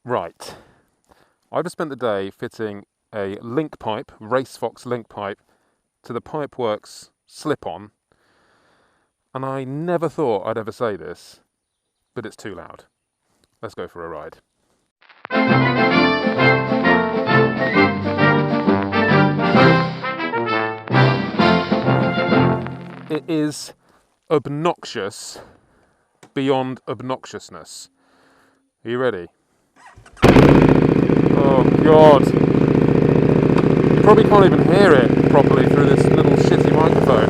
Right, I've just spent the day fitting a link pipe, RaceFoxx link pipe, to the Pipewerx slip-on, and I never thought I'd ever say this, but it's too loud. Let's go for a ride. It is obnoxious beyond obnoxiousness. Are you ready? Oh God. You probably can't even hear it properly through this little shitty microphone.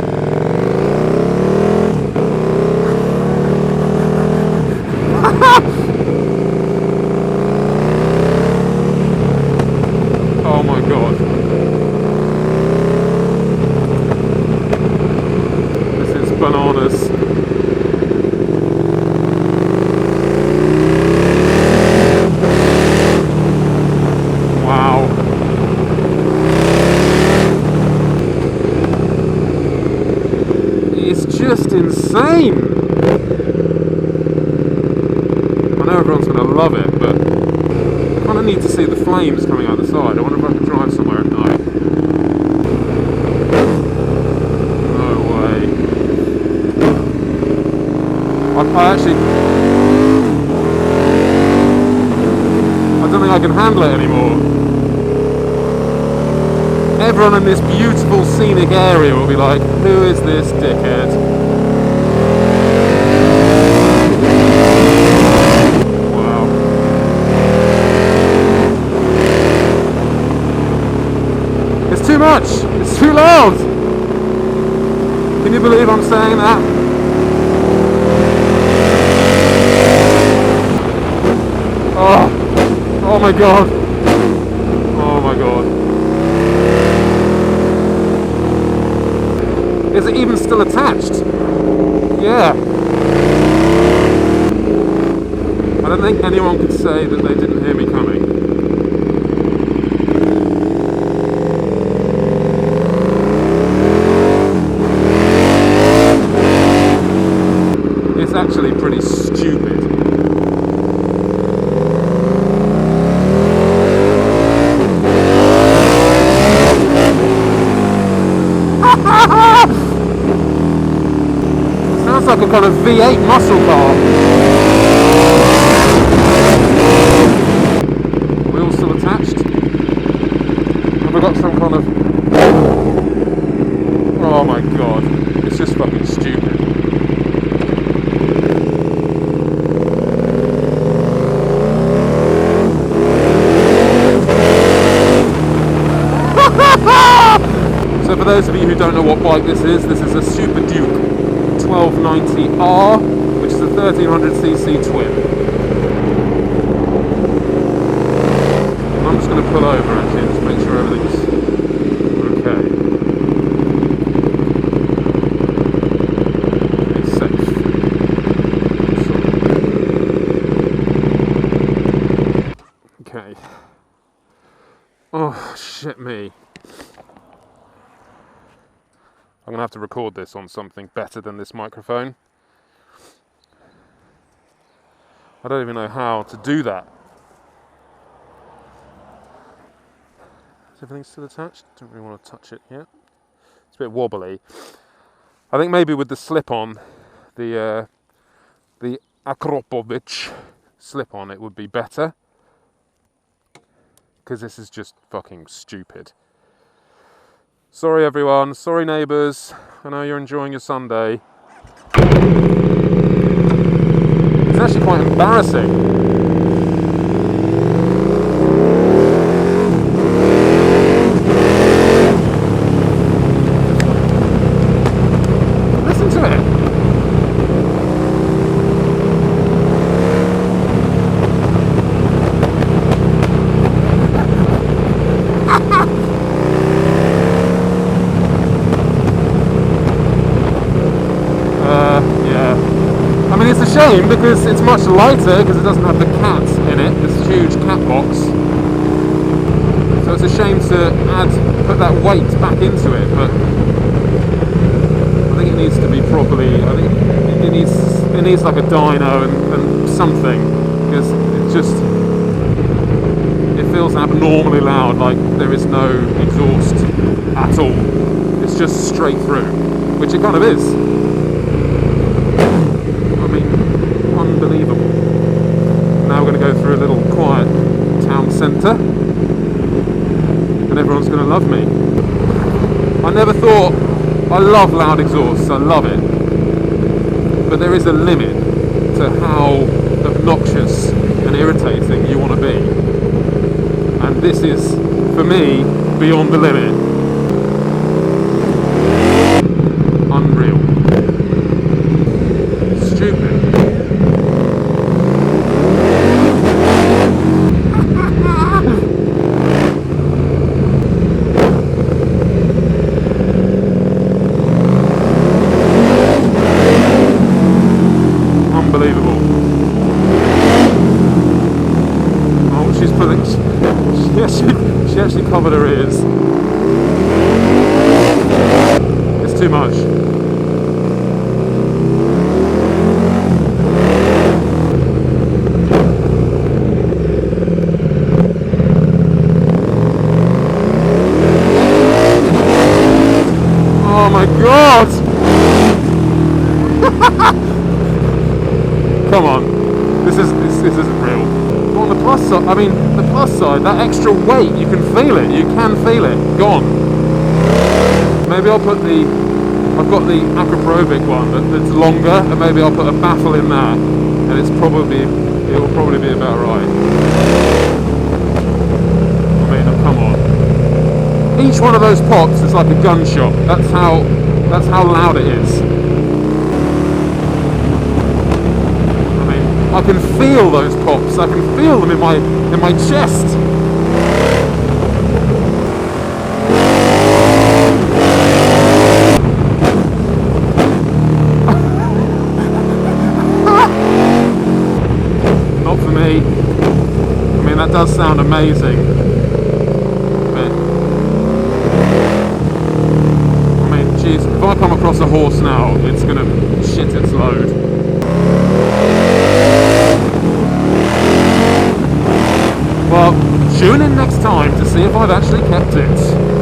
Oh my God. This is bananas. Wow. It's just insane. I know everyone's going to love it, but I kind of need to see the flames coming out the side. I wonder if I can drive somewhere at night. No way. I don't think I can handle it anymore. Everyone in this beautiful scenic area will be like, who is this dickhead? Wow. It's too much! It's too loud! Can you believe I'm saying that? Oh my God. Oh my God. Is it even still attached? Yeah. I don't think anyone could say that they didn't hear me coming. It's actually pretty stupid. Sounds like a kind of V8 muscle car. Are we all still attached? Have I got some kind of... Oh my God. It's just fucking stupid. So for those of you who don't know what bike this is a Super Duke 1290R, which is a 1300cc twin. And I'm just going to pull over actually and just make sure everything's okay. It's safe. Okay. Oh, shit me. I'm going to have to record this on something better than this microphone. I don't even know how to do that. Is everything still attached? Don't really want to touch it yet. It's a bit wobbly. I think maybe with the slip-on, the Akropovich slip-on, it would be better. Because this is just fucking stupid. Sorry everyone, sorry neighbours, I know you're enjoying your Sunday. It's actually quite embarrassing. Listen to it. It's a shame because it's much lighter because it doesn't have the cat in it, this huge cat box. So it's a shame to put that weight back into it, but I think it needs to be properly, I think it needs like a dyno and something, because it's just, feels abnormally loud, like there is no exhaust at all. It's just straight through, which it kind of is. I mean, unbelievable. Now we're going to go through a little quiet town centre, and everyone's going to love me. I never thought, I love loud exhausts, I love it, but there is a limit to how obnoxious and irritating you want to be, and this is, for me, beyond the limit. Unreal. Stupid. Unbelievable. Oh, she's pulling. She actually covered her ears. It's too much. Oh my god! Come on, this isn't real. But on the plus side, I mean, the plus side, that extra weight, you can feel it. You can feel it. Gone. Maybe I'll put I've got the Acroprobic one that's longer, and maybe I'll put a baffle in that, and it will probably be about right. I mean, come on. Each one of those pops is like a gunshot. That's how loud it is. I can feel those pops. I can feel them in my chest. Not for me. I mean, that does sound amazing. But I mean, geez, if I come across a horse now, it's gonna shit its load. Well, tune in next time to see if I've actually kept it.